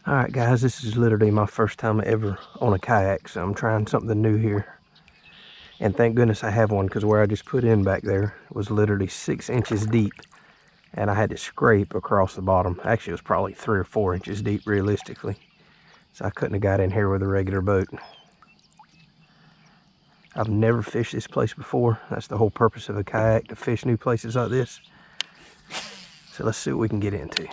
Alright guys, this is literally my first time ever on a kayak, so I'm trying something new here. And thank goodness I have one, because where I just put in back there was literally 6 inches deep. And I had to scrape across the bottom. Actually, it was probably 3 or 4 inches deep realistically. So I couldn't have got in here with a regular boat. I've never fished this place before. That's the whole purpose of a kayak, to fish new places like this. So let's see what we can get into.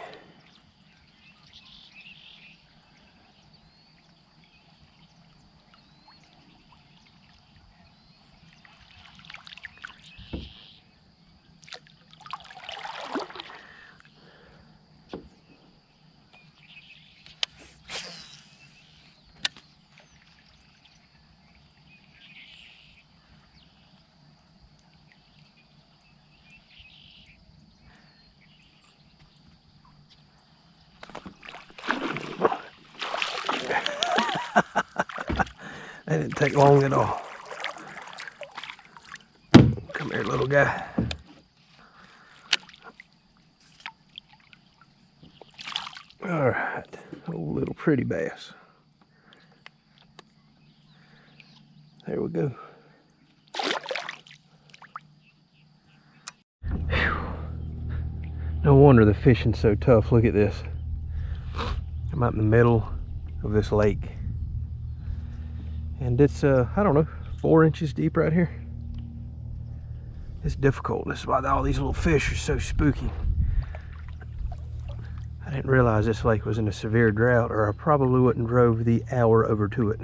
That didn't take long at all. Come here, little guy. All right, a little pretty bass. There we go. Whew. No wonder the fishing's so tough. Look at this. I'm out in the middle of this lake. And it's, I don't know, 4 inches deep right here. It's difficult. That's why all these little fish are so spooky. I didn't realize this lake was in a severe drought, or I probably wouldn't drove the hour over to it.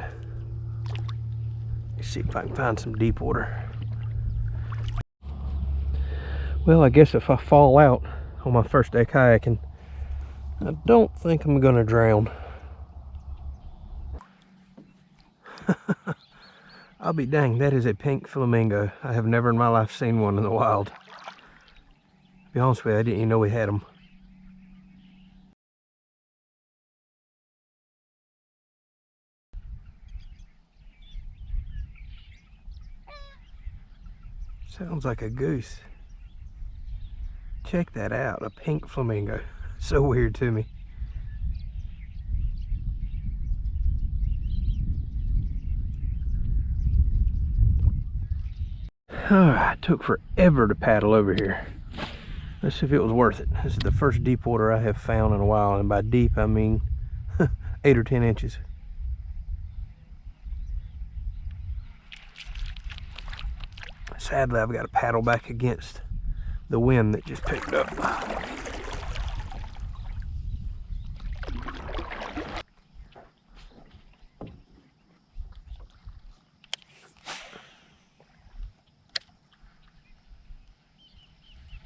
Let's see if I can find some deep water. Well, I guess if I fall out on my first day kayaking, I don't think I'm gonna drown. I'll be dang, that is a pink flamingo. I have never in my life seen one in the wild. To be honest with you, I didn't even know we had them. Sounds like a goose. Check that out, a pink flamingo. So weird to me. Alright, took forever to paddle over here. Let's see if it was worth it. This is the first deep water I have found in a while, and by deep I mean 8 or 10 inches. Sadly, I've got to paddle back against the wind that just picked up.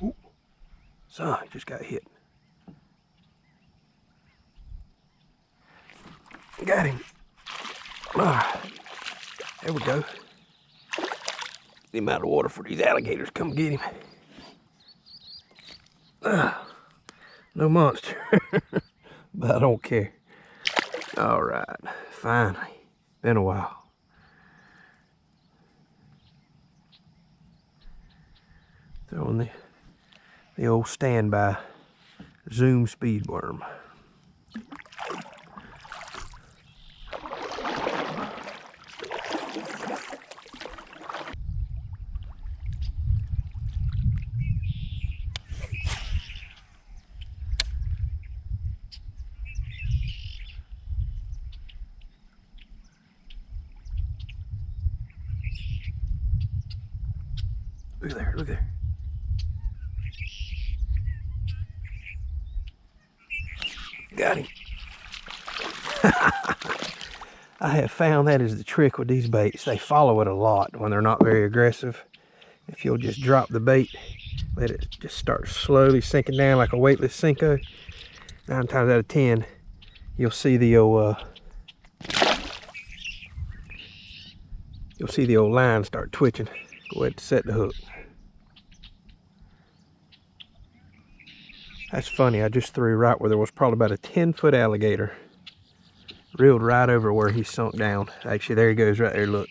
Ooh, son, just got hit. Got him. There we go. The amount of water for these alligators. Come get him. No monster. But I don't care. All right, finally. Been a while. Throwing the old standby Zoom speed worm. Look there, look there. Got him. I have found that is the trick with these baits. They follow it a lot when they're not very aggressive. If you'll just drop the bait, let it just start slowly sinking down like a weightless Senko, 9 times out of 10, you'll see the old line start twitching. Go ahead and set the hook. That's funny, I just threw right where there was probably about a 10-foot alligator. Reeled right over where he sunk down. Actually, there he goes right there, look.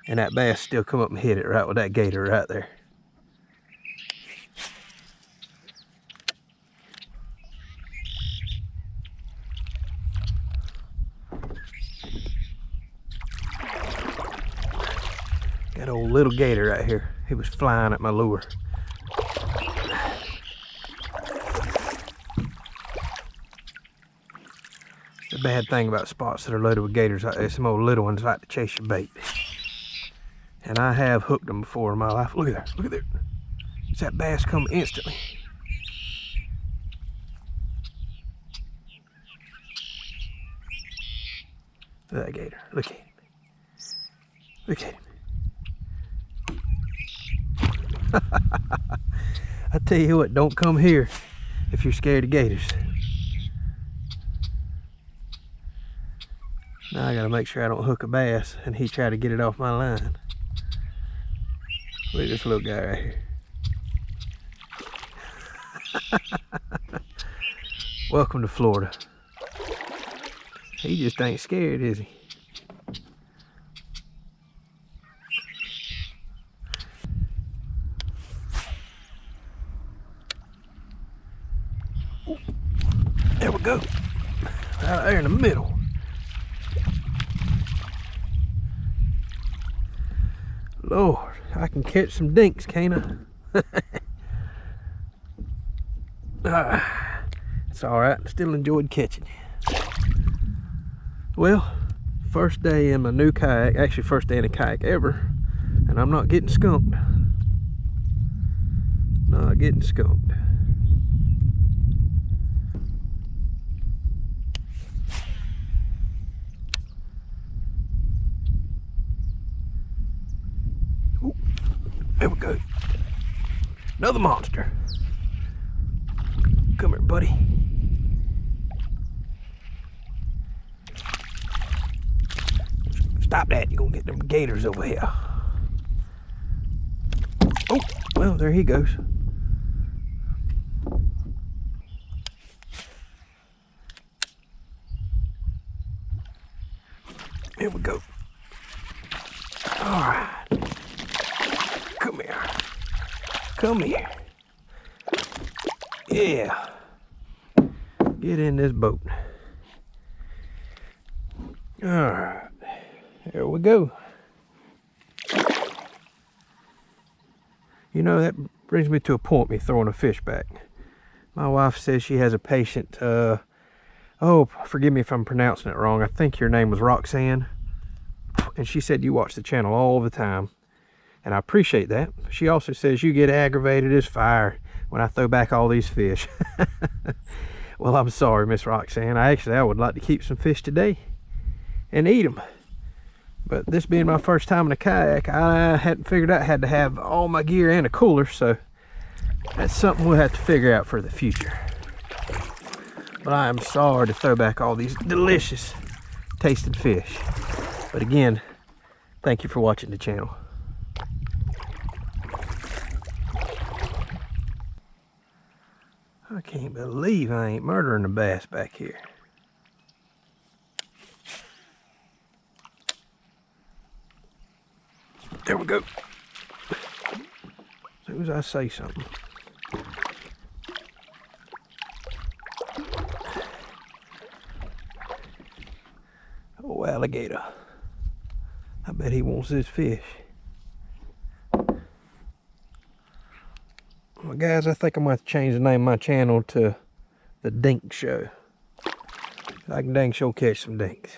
And that bass still come up and hit it right with that gator right there. That old little gator right here. He was flying at my lure. The bad thing about spots that are loaded with gators like this, some old little ones like to chase your bait. And I have hooked them before in my life. Look at that, look at that. Does that bass come instantly? Look at that gator, look at him. Look at him. I tell you what, don't come here if you're scared of gators. Now I gotta make sure I don't hook a bass and he try to get it off my line. Look at this little guy right here. Welcome to Florida. He just ain't scared, is he? There we go. Right there in the middle. Lord, I can catch some dinks, can't I? It's alright, still enjoyed catching you. Well, first day in my new kayak, actually first day in a kayak ever, and I'm not getting skunked. Not getting skunked. Ooh, there we go. Another monster. Come here, buddy. Stop that, you're gonna get them gators over here. Oh, well, there he goes. Here we go. All right. Come here. Come here. Yeah. Get in this boat. All right. There we go. You know, that brings me to a point, me throwing a fish back. My wife says she has a patient, oh, forgive me if I'm pronouncing it wrong. I think your name was Roxanne. And she said you watch the channel all the time. And I appreciate that. She also says you get aggravated as fire when I throw back all these fish. Well, I'm sorry, Miss Roxanne. I would like to keep some fish today and eat them. But this being my first time in a kayak, I hadn't figured out I had to have all my gear and a cooler, so that's something we'll have to figure out for the future. But I am sorry to throw back all these delicious tasting fish. But again, thank you for watching the channel. I can't believe I ain't murdering a bass back here. There we go. As soon as I say something. Oh, alligator. I bet he wants this fish. Well, guys, I think I'm going to have to change the name of my channel to The Dink Show. I can dang sure catch some dinks.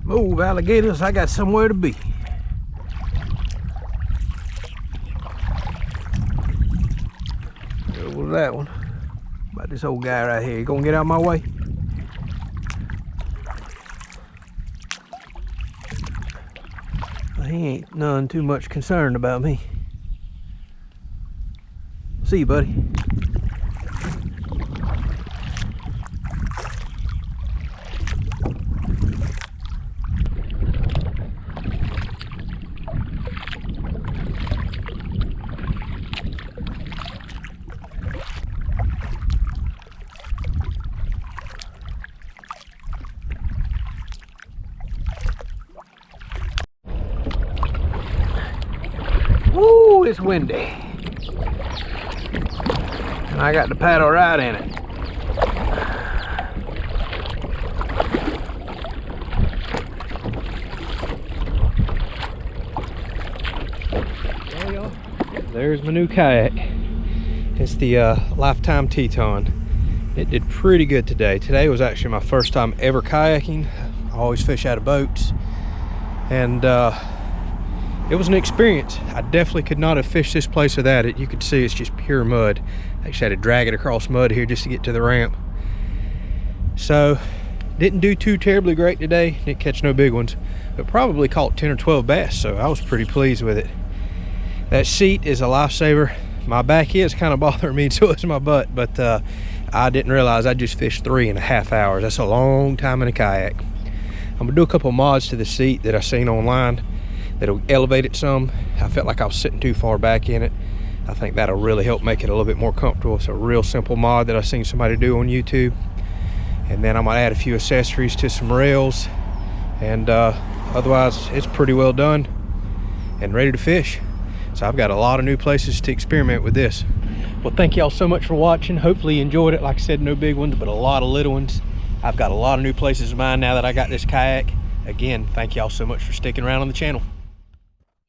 Move, alligators, I got somewhere to be. What was that one? About this old guy right here. You gonna get out of my way? Well, he ain't none too much concerned about me. See you, buddy. windy. And I got to paddle right in it. Well, y'all, there's my new kayak. It's the Lifetime Teton. It did pretty good today. Today was actually my first time ever kayaking. I always fish out of boats. And it was an experience. I definitely could not have fished this place without it. You could see it's just pure mud. I actually had to drag it across mud here just to get to the ramp. So, didn't do too terribly great today. Didn't catch no big ones, but probably caught 10 or 12 bass, so I was pretty pleased with it. That seat is a lifesaver. My back is kind of bothering me, so is my butt, but I didn't realize I just fished 3.5 hours. That's a long time in a kayak. I'm gonna do a couple mods to the seat that I seen online that'll elevate it some. I felt like I was sitting too far back in it. I think that'll really help make it a little bit more comfortable. It's a real simple mod that I seen somebody do on YouTube. And then I'm gonna add a few accessories to some rails, and otherwise it's pretty well done and ready to fish. So I've got a lot of new places to experiment with this. Well, thank y'all so much for watching. Hopefully you enjoyed it. Like I said, no big ones, but a lot of little ones. I've got a lot of new places in mind now that I got this kayak. Again, thank y'all so much for sticking around on the channel.